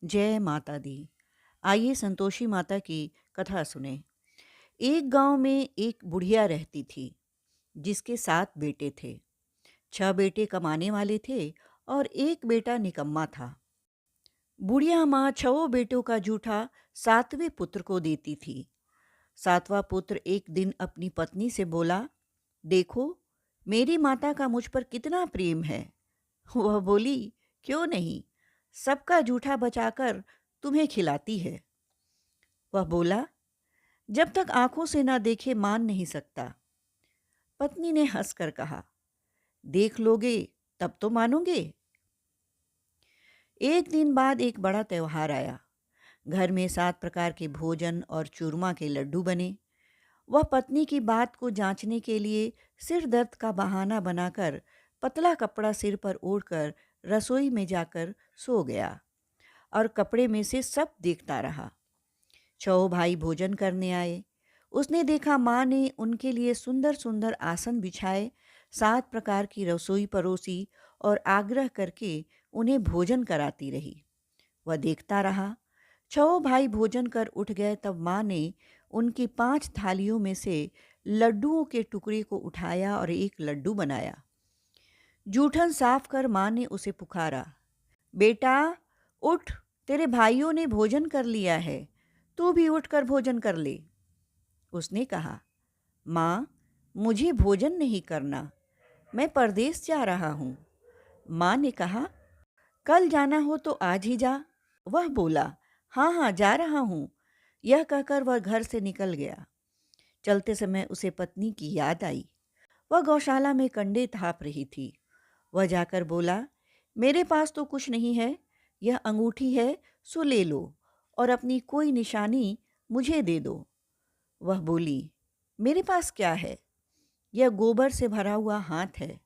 जय माता दी। आइए संतोषी माता की कथा सुने। एक गांव में एक बुढ़िया रहती थी जिसके 7 बेटे थे। 6 बेटे कमाने वाले थे और एक बेटा निकम्मा था। बुढ़िया माँ 6 बेटों का जूठा 7वें पुत्र को देती थी। 7वां पुत्र एक दिन अपनी पत्नी से बोला, देखो मेरी माता का मुझ पर कितना प्रेम है। वह बोली, क्यों नहीं, सबका जूठा बचाकर तुम्हें खिलाती है। वह बोला, जब तक आंखों से ना देखे मान नहीं सकता। पत्नी ने हंसकर कहा, देख लोगे तब तो मानोगे। एक दिन बाद एक बड़ा त्योहार आया। घर में 7 प्रकार के भोजन और चूरमा के लड्डू बने। वह पत्नी की बात को जांचने के लिए सिर दर्द का बहाना बनाकर पतला कपड़ा सिर पर ओढ़कर रसोई में जाकर सो गया और कपड़े में से सब देखता रहा। 6 भाई भोजन करने आए। उसने देखा माँ ने उनके लिए सुंदर सुंदर आसन बिछाए, 7 प्रकार की रसोई परोसी और आग्रह करके उन्हें भोजन कराती रही। वह देखता रहा। 6 भाई भोजन कर उठ गए तब माँ ने उनकी 5 थालियों में से लड्डुओं के टुकड़े को उठाया और एक लड्डू बनाया। जूठन साफ कर माँ ने उसे पुकारा, बेटा उठ, तेरे भाइयों ने भोजन कर लिया है, तू भी उठकर भोजन कर ले। उसने कहा, माँ मुझे भोजन नहीं करना, मैं परदेश जा रहा हूँ। माँ ने कहा, कल जाना हो तो आज ही जा। वह बोला, हाँ हाँ जा रहा हूँ। यह कहकर वह घर से निकल गया। चलते समय उसे पत्नी की याद आई। वह गौशाला में कंडे थाप रही थी। वह जाकर बोला, मेरे पास तो कुछ नहीं है, यह अंगूठी है सो ले लो और अपनी कोई निशानी मुझे दे दो। वह बोली, मेरे पास क्या है, यह गोबर से भरा हुआ हाथ है।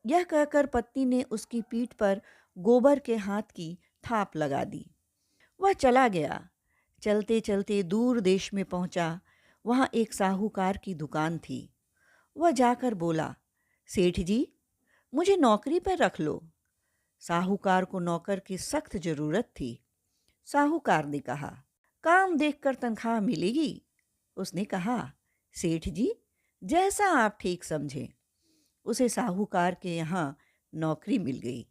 यह कहकर पत्नी ने उसकी पीठ पर गोबर के हाथ की थाप लगा दी। वह चला गया। चलते चलते दूर देश में पहुंचा। वहां एक साहूकार की दुकान थी। वह जाकर बोला, सेठ जी मुझे नौकरी पर रख लो। साहूकार को नौकर की सख्त जरूरत थी। साहूकार ने कहा, काम देखकर तनख्वाह मिलेगी। उसने कहा, सेठ जी जैसा आप ठीक समझें। उसे साहूकार के यहाँ नौकरी मिल गई।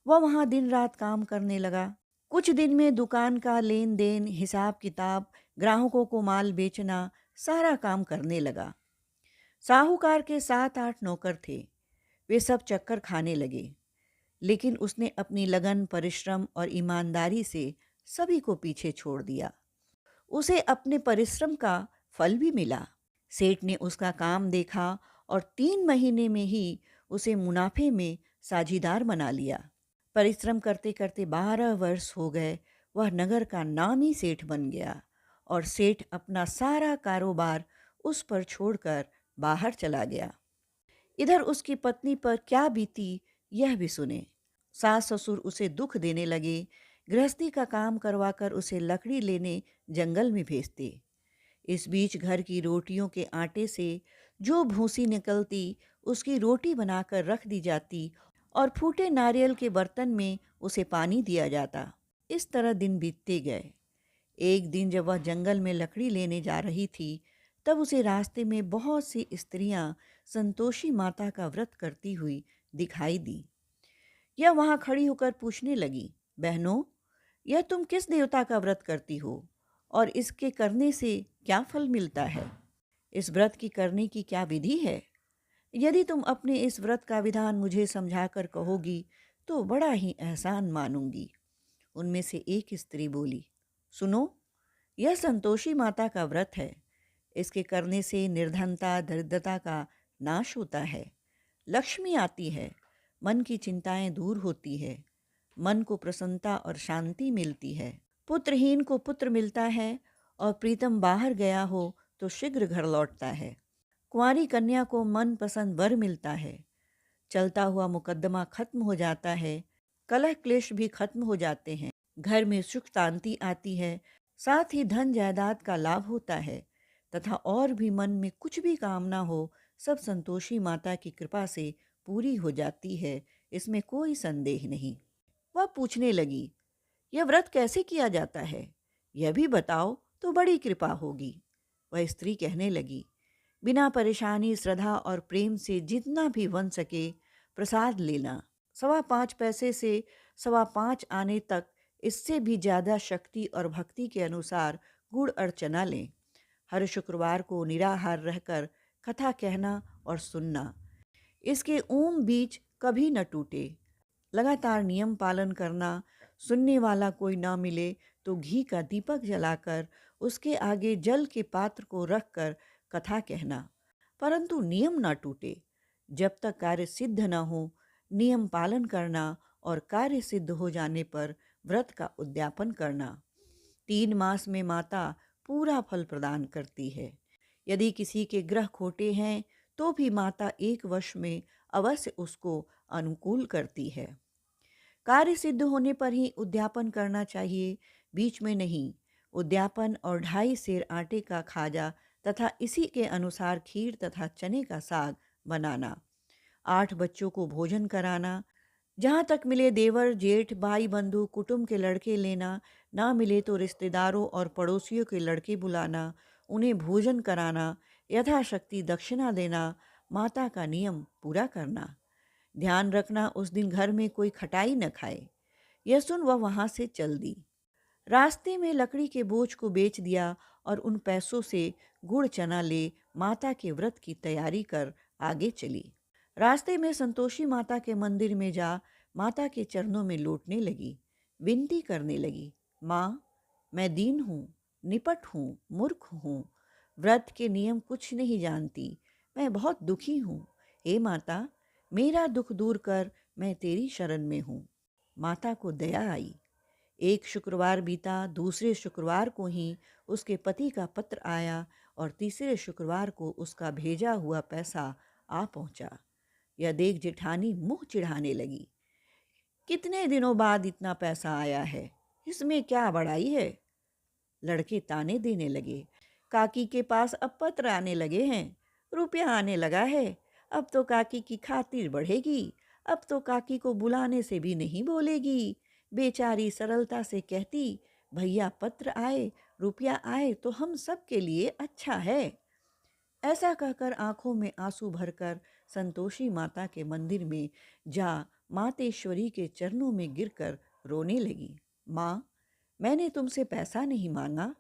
वह वहाँ दिन रात काम करने लगा। कुछ दिन में दुकान का लेन देन, हिसाब किताब, ग्राहकों को माल बेचना, सारा काम करने लगा। साहूकार के 7-8 नौकर थे। वे सब चक्कर खाने लगे, लेकिन उसने अपनी लगन, परिश्रम और ईमानदारी से सभी को पीछे छोड़ दिया। उसे अपने परिश्रम का फल भी मिला। सेठ ने उसका काम देखा और 3 महीने में ही उसे मुनाफे में साझीदार बना लिया। परिश्रम करते करते 12 वर्ष हो गए। वह नगर का नामी सेठ बन गया और सेठ अपना सारा कारोबार उस पर छोड़कर बाहर चला गया। इधर उसकी पत्नी पर क्या बीती यह भी सुने। सास ससुर उसे दुख देने लगे। गृहस्थी का काम करवाकर उसे लकड़ी लेने जंगल में भेजते। इस बीच घर की रोटियों के आटे से जो भूसी निकलती उसकी रोटी बनाकर रख दी जाती और फूटे नारियल के बर्तन में उसे पानी दिया जाता। इस तरह दिन बीतते गए। एक दिन जब वह जंगल में लकड़ी लेने जा रही थी, तब उसे रास्ते में बहुत सी स्त्रियां संतोषी माता का व्रत करती हुई दिखाई दी। यह वहां खड़ी होकर पूछने लगी, बहनों यह तुम किस देवता का व्रत करती हो और इसके करने से क्या फल मिलता है? इस व्रत की करने की क्या विधि है? यदि तुम अपने इस व्रत का विधान मुझे समझाकर कहोगी तो बड़ा ही एहसान मानूंगी। उनमें से एक स्त्री बोली, सुनो, यह संतोषी माता का व्रत है। इसके करने से निर्धनता, दरिद्रता का नाश होता है, लक्ष्मी आती है, मन की चिंताएं दूर होती है, मन को प्रसन्नता और शांति मिलती है, पुत्रहीन को पुत्र मिलता है और प्रीतम बाहर गया हो तो शीघ्र घर लौटता है, कुंवारी कन्या को मन पसंद वर मिलता है, चलता हुआ मुकद्दमा खत्म हो जाता है, कलह क्लेश भी खत्म हो जाते हैं, घर में सुख शांति आती है, साथ ही धन जायदाद का लाभ होता है तथा और भी मन में कुछ भी कामना हो सब संतोषी माता की कृपा से पूरी हो जाती है। इसमें कोई संदेह नहीं। वह पूछने लगी, यह व्रत कैसे किया जाता है, यह भी बताओ तो बड़ी कृपा होगी। वह स्त्री कहने लगी, बिना परेशानी, श्रद्धा और प्रेम से जितना भी बन सके प्रसाद लेना। 5.25 पैसे से 5.25 आने तक, इससे भी ज़्यादा शक्ति और भक्ति के अनुसार गुड़ और चना लें। हर शुक्रवार को निराहार रहकर कथा कहना और सुनना। इसके ओम बीच कभी न टूटे। लगातार नियम पालन करना। सुनने वाला कोई ना मिले तो घी का दीपक जलाकर उसके आगे जल के पात्र को रखकर कथा कहना, परंतु नियम ना टूटे। जब तक कार्य सिद्ध न हो, नियम पालन करना और कार्य सिद्ध हो जाने पर व्रत का उद्यापन करना। 3 मास में माता पूरा फल प्रदान करती है। यदि किसी के ग्रह खोटे हैं तो भी माता 1 वर्ष में अवश्य उसको अनुकूल करती है। कार्य सिद्ध होने पर ही उद्यापन करना चाहिए, बीच में नहीं। उद्यापन और 2.5 सेर आटे का खाजा तथा इसी के अनुसार खीर तथा चने का साग बनाना। 8 बच्चों को भोजन कराना। जहाँ तक मिले देवर, जेठ, भाई, बंधु, कुटुंब के लड़के लेना। ना मिले तो रिश्तेदारों और पड़ोसियों के लड़के बुलाना, उन्हें भोजन कराना, यथाशक्ति दक्षिणा देना, माता का नियम पूरा करना। ध्यान रखना उस दिन घर में कोई खटाई न खाए। यह सुन वह वहाँ से चल दी। रास्ते में लकड़ी के बोझ को बेच दिया और उन पैसों से गुड़ चना ले माता के व्रत की तैयारी कर आगे चली। रास्ते में संतोषी माता के मंदिर में जा माता के चरणों में लौटने लगी। विनती करने लगी, माँ, मैं दीन हूँ, निपट हूँ, मूर्ख हूँ, व्रत के नियम कुछ नहीं जानती, मैं बहुत दुखी हूँ। हे माता, मेरा दुख दूर कर, मैं तेरी शरण में हूँ। माता को दया आई। एक शुक्रवार बीता, दूसरे शुक्रवार को ही उसके पति का पत्र आया और तीसरे शुक्रवार को उसका भेजा हुआ पैसा आ पहुंचा। यह देख जेठानी मुंह चिढ़ाने लगी, कितने दिनों बाद इतना पैसा आया है, इसमें क्या बड़ाई है। लड़के ताने देने लगे, काकी के पास अब पत्र आने लगे हैं, रुपया आने लगा है, अब तो काकी की खातिर बढ़ेगी, अब तो काकी को बुलाने से भी नहीं बोलेगी। बेचारी सरलता से कहती, भैया पत्र आए, रुपया आए तो हम सब के लिए अच्छा है। ऐसा कहकर आंखों में आंसू भरकर संतोषी माता के मंदिर में जा मातेश्वरी के चरणों में गिरकर रोने लगी। माँ, मैंने तुमसे पैसा नहीं मांगा,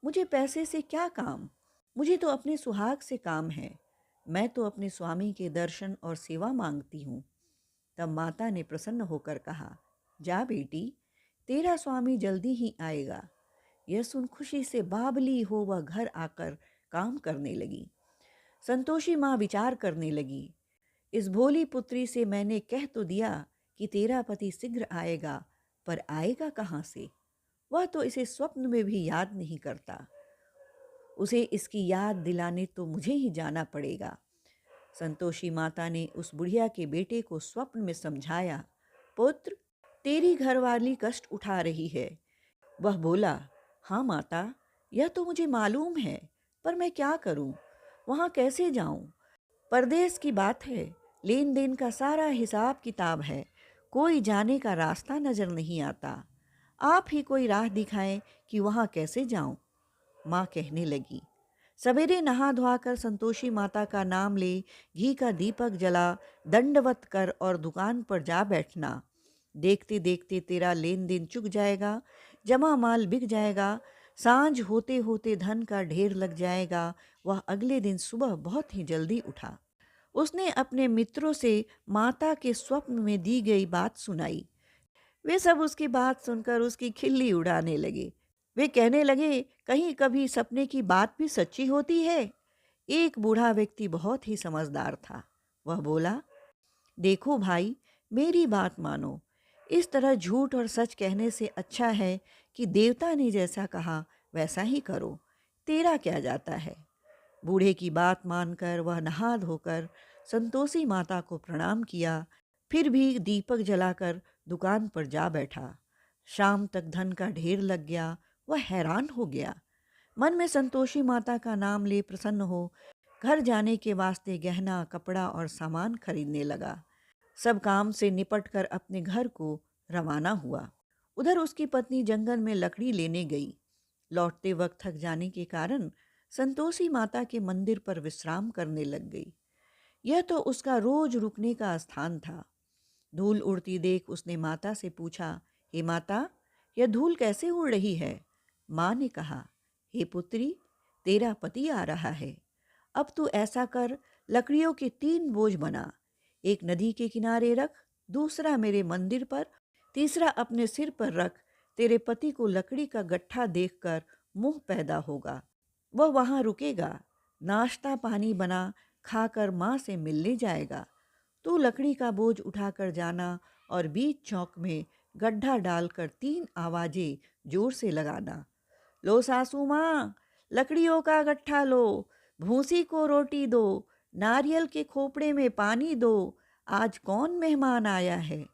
मुझे पैसे से क्या काम, मुझे तो अपने सुहाग से काम है, मैं तो अपने स्वामी के दर्शन और सेवा मांगती हूँ। तब माता ने प्रसन्न होकर कहा, जा बेटी, तेरा स्वामी जल्दी ही आएगा। यह सुन खुशी से बावली हो वह घर आकर काम करने लगी। संतोषी माँ विचार करने लगी, इस भोली पुत्री से मैंने कह तो दिया कि तेरा पति शीघ्र आएगा, पर आएगा कहाँ से? वह तो इसे स्वप्न में भी याद नहीं करता। उसे इसकी याद दिलाने तो मुझे ही जाना पड़ेगा। संतोषी माता ने उस बुढ़िया के बेटे को स्वप्न में समझाया, पुत्र, तेरी घरवाली कष्ट उठा रही है। वह बोला, हाँ माता, यह तो मुझे मालूम है, पर मैं क्या करूं? वहाँ कैसे जाऊं? परदेश की बात है, लेन देन का सारा हिसाब किताब है, कोई जाने का रास्ता नजर नहीं आता। आप ही कोई राह दिखाएं कि वहाँ कैसे जाऊं? माँ कहने लगी। सवेरे नहा धोआकर संतोषी माता का नाम ले, घी का दीपक जला, दंडवत कर और दुकान पर जा बैठना। देखते देखते तेरा लेन देन चुक जाएगा, जमा माल बिक जाएगा, सांझ होते होते धन का ढेर लग जाएगा। वह अगले दिन सुबह बहुत ही जल्दी उठा। उसने अपने मित्रों से माता के स्वप्न में दी गई बात सुनाई। वे सब उसकी बात सुनकर उसकी खिल्ली उड़ाने लगे। वे कहने लगे, कहीं कभी सपने की बात भी सच्ची होती है। एक बूढ़ा व्यक्ति बहुत ही समझदार था। वह बोला, देखो भाई, मेरी बात मानो, इस तरह झूठ और सच कहने से अच्छा है कि देवता ने जैसा कहा वैसा ही करो, तेरा क्या जाता है। बूढ़े की बात मानकर वह नहा धोकर संतोषी माता को प्रणाम किया, फिर भी दीपक जलाकर दुकान पर जा बैठा। शाम तक धन का ढेर लग गया। वह हैरान हो गया। मन में संतोषी माता का नाम ले प्रसन्न हो घर जाने के वास्ते गहना, कपड़ा और सामान खरीदने लगा। सब काम से निपट कर अपने घर को रवाना हुआ। उधर उसकी पत्नी जंगल में लकड़ी लेने गई। लौटते वक्त थक जाने के कारण संतोषी माता के मंदिर पर विश्राम करने लग गई। यह तो उसका रोज रुकने का स्थान था। धूल उड़ती देख उसने माता से पूछा, हे माता, यह धूल कैसे उड़ रही है? माँ ने कहा, हे पुत्री, तेरा पति आ रहा है। अब तू ऐसा कर, लकड़ियों के 3 बोझ बना। एक नदी के किनारे रख, दूसरा मेरे मंदिर पर, तीसरा अपने सिर पर रख। तेरे पति को लकड़ी का गट्ठा देखकर मोह पैदा होगा। वह वहाँ रुकेगा, नाश्ता पानी बना खाकर माँ से मिलने जाएगा। तू लकड़ी का बोझ उठाकर जाना और बीच चौक में गड्ढा डालकर 3 आवाजें जोर से लगाना। लो सासू माँ, लकड़ियों का गट्ठा लो, भूसी को रोटी दो, नारियल के खोपड़े में पानी दो, आज कौन मेहमान आया है?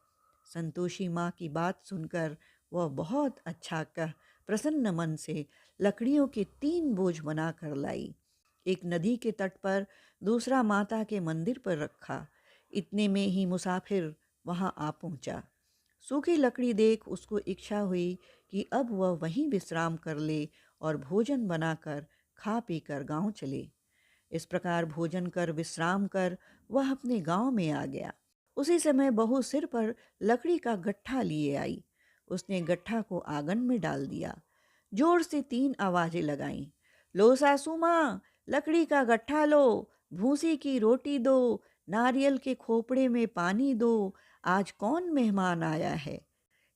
संतोषी माँ की बात सुनकर वह बहुत अच्छा कह प्रसन्न मन से लकड़ियों के 3 बोझ बना कर लाई। एक नदी के तट पर, दूसरा माता के मंदिर पर रखा। इतने में ही मुसाफिर वहां आ पहुंचा। सूखी लकड़ी देख उसको इच्छा हुई कि अब वह वहीं विश्राम कर ले और भोजन बनाकर खा पीकर गांव चले। इस प्रकार भोजन कर विश्राम कर वह अपने गांव में आ गया। उसी समय बहू सिर पर लकड़ी का गट्ठा लिए आई। उसने गट्ठा को आंगन में डाल दिया। जोर से 3 आवाजें लगाईं। लो सासू माँ, लकड़ी का गट्ठा लो, भूसी की रोटी दो, नारियल के खोपड़े में पानी दो, आज कौन मेहमान आया है?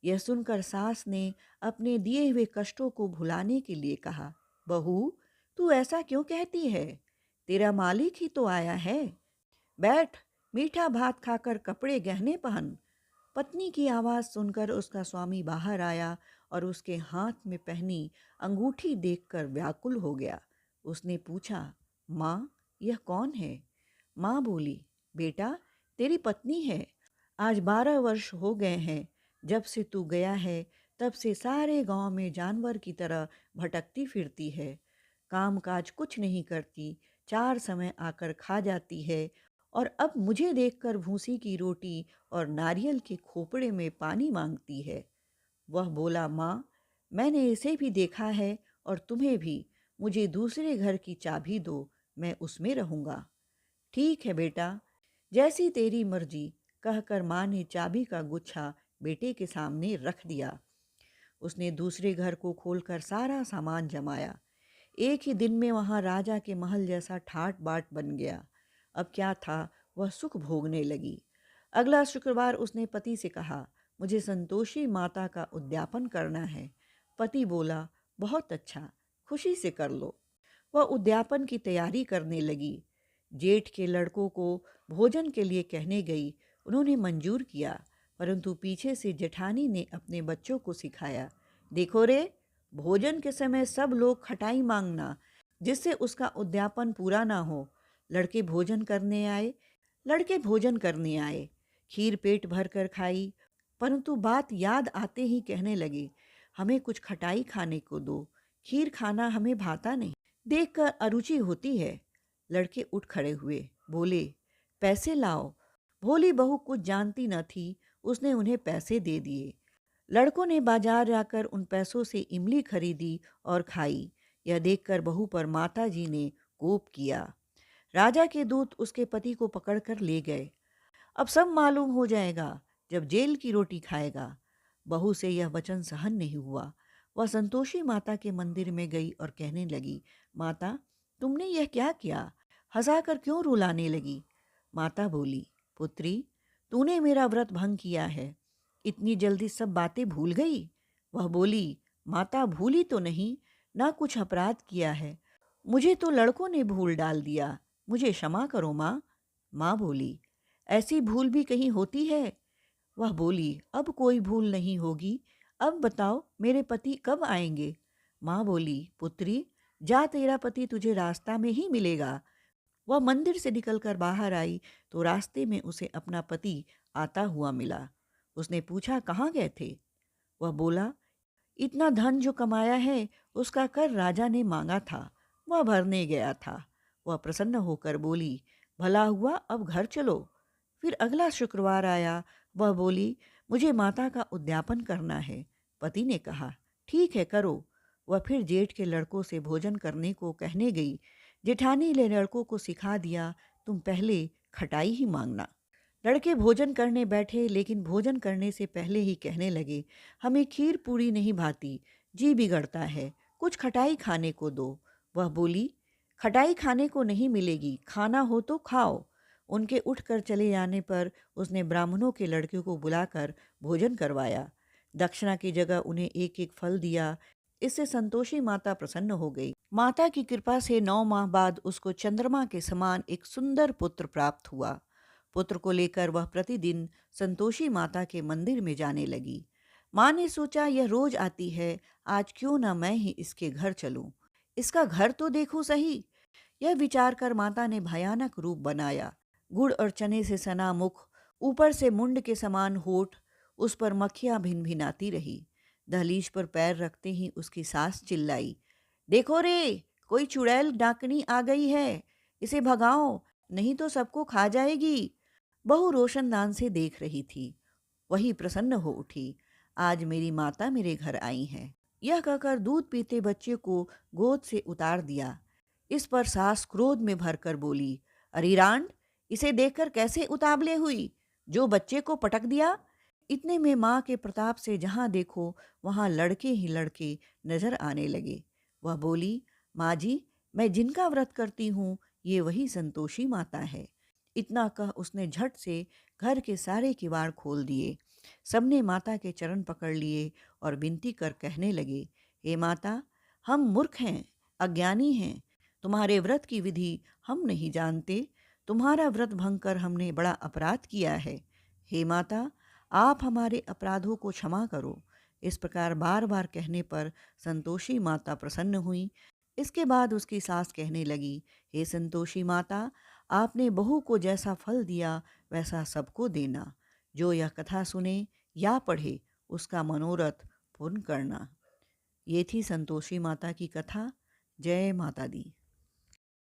यह सुनकर सास ने अपने दिए हुए कष्टों को भुलाने के लिए कहा, बहू, तू ऐसा क्यों कहती है? तेरा मालिक ही तो आया है। बैठ, मीठा भात खाकर कपड़े गहने पहन। पत्नी की आवाज़ सुनकर उसका स्वामी बाहर आया और उसके हाथ में पहनी अंगूठी देखकर व्याकुल हो गया। उसने पूछा, माँ, यह कौन है? माँ बोली, बेटा, तेरी पत्नी है। आज 12 वर्ष हो गए हैं। जब से तू गया है, तब से सारे गांव में जानवर की तरह भटकती फिरती है। काम काज कुछ नहीं करती, 4 समय आकर खा जाती है और अब मुझे देखकर भूसी की रोटी और नारियल के खोपड़े में पानी मांगती है। वह बोला, माँ, मैंने इसे भी देखा है और तुम्हें भी। मुझे दूसरे घर की चाबी दो, मैं उसमें रहूँगा। ठीक है बेटा, जैसी तेरी मर्जी, कहकर माँ ने चाबी का गुच्छा बेटे के सामने रख दिया। उसने दूसरे घर को खोलकर सारा सामान जमाया। एक ही दिन में वहाँ राजा के महल जैसा ठाट बाट बन गया। अब क्या था, वह सुख भोगने लगी। अगला शुक्रवार उसने पति से कहा, मुझे संतोषी माता का उद्यापन करना है। पति बोला, बहुत अच्छा, खुशी से कर लो। वह उद्यापन की तैयारी करने लगी। जेठ के लड़कों को भोजन के लिए कहने गई। उन्होंने मंजूर किया, परंतु पीछे से जेठानी ने अपने बच्चों को सिखाया, देखो रे, भोजन के समय सब लोग खटाई मांगना, जिससे उसका उद्यापन पूरा ना हो। लड़के भोजन करने आए, लड़के भोजन करने आए, खीर पेट भर कर खाई, परंतु बात याद आते ही कहने लगे, हमें कुछ खटाई खाने को दो, खीर खाना हमें भाता नहीं, देखकर अरुचि होती है। लड़के उठ खड़े हुए, बोले, पैसे लाओ। भोली बहू कुछ जानती न थी, उसने उन्हें पैसे दे दिए। लड़कों ने बाजार जाकर उन पैसों से इमली खरीदी और खाई। यह देखकर बहू पर माताजी ने कोप किया। राजा के दूत उसके पति को पकड़कर ले गए। अब सब मालूम हो जाएगा जब जेल की रोटी खाएगा। बहू से यह वचन सहन नहीं हुआ। वह संतोषी माता के मंदिर में गई और कहने लगी, माता, तुमने यह क्या किया? हंसाकर क्यों रुलाने लगी? माता बोली, पुत्री, तूने मेरा व्रत भंग किया है, इतनी जल्दी सब बातें भूल गई? वह बोली, माता, भूली तो नहीं, ना कुछ अपराध किया है, मुझे तो लड़कों ने भूल डाल दिया, मुझे क्षमा करो माँ। माँ बोली, ऐसी भूल भी कहीं होती है? वह बोली, अब कोई भूल नहीं होगी। अब बताओ, मेरे पति कब आएंगे? माँ बोली, पुत्री, जा, तेरा पति तुझे रास्ता में ही मिलेगा। वह मंदिर से निकलकर बाहर आई तो रास्ते में उसे अपना पति आता हुआ मिला। उसने पूछा, कहाँ गए थे? वह बोला, इतना धन जो कमाया है उसका कर राजा ने मांगा था, वह भरने गया था। वह प्रसन्न होकर बोली, भला हुआ, अब घर चलो। फिर अगला शुक्रवार आया। वह बोली, मुझे माता का उद्यापन करना है। पति ने कहा, ठीक है करो। वह फिर जेठ के लड़कों से भोजन करने को कहने गई। जेठानी ने लड़कों को सिखा दिया, तुम पहले खटाई ही मांगना। लड़के भोजन करने बैठे, लेकिन भोजन करने से पहले ही कहने लगे, हमें खीर पूरी नहीं भाती, जी बिगड़ता है, कुछ खटाई खाने को दो। वह बोली, खटाई खाने को नहीं मिलेगी, खाना हो तो खाओ। उनके उठकर चले जाने पर उसने ब्राह्मणों के लड़के को बुलाकर भोजन करवाया। दक्षिणा की जगह उन्हें एक एक फल दिया। इससे संतोषी माता प्रसन्न हो गई। माता की कृपा से 9 माह बाद उसको चंद्रमा के समान एक सुंदर पुत्र प्राप्त हुआ। पुत्र को लेकर वह प्रतिदिन संतोषी माता के मंदिर में जाने लगी। माँ ने सोचा, यह रोज आती है, आज क्यों न मैं ही इसके घर चलूं, इसका घर तो देखूं सही। यह विचार कर माता ने भयानक रूप बनाया। गुड़ और चने से सना मुख, ऊपर से मुंड के समान होठ, उस पर मक्खियां भिनभिनाती रही। दहलीज पर पैर रखते ही उसकी सास चिल्लाई, देखो रे, कोई चुड़ैल डाकनी आ गई है, इसे भगाओ, नहीं तो सबको खा जाएगी। बहू रोशनदान से देख रही थी। वही प्रसन्न हो उठी, आज मेरी माता मेरे घर आई हैं। यह कहकर दूध पीते बच्चे को गोद से उतार दिया। इस पर सास क्रोध में भरकर बोली, अरे रांड, इसे देखकर कैसे उतावले हुई, जो बच्चे को पटक दिया। इतने में माँ के प्रताप से जहाँ देखो वहाँ लड़के ही लड़के नजर आने लगे। वह बोली, माँ जी, मैं जिनका व्रत करती हूँ ये वही संतोषी माता है। इतना कह उसने झट से घर के सारे किवाड़ खोल दिए। सबने माता के चरण पकड़ लिए और विनती कर कहने लगे, हे माता, हम मूर्ख हैं, अज्ञानी हैं, तुम्हारे व्रत की विधि हम नहीं जानते, तुम्हारा व्रत भंग कर हमने बड़ा अपराध किया है। हे माता, आप हमारे अपराधों को क्षमा करो। इस प्रकार बार बार कहने पर संतोषी माता प्रसन्न हुई। इसके बाद उसकी सास कहने लगी, हे संतोषी माता, आपने बहू को जैसा फल दिया वैसा सबको देना। जो यह कथा सुने या पढ़े उसका मनोरथ पूर्ण करना। ये थी संतोषी माता की कथा। जय माता दी।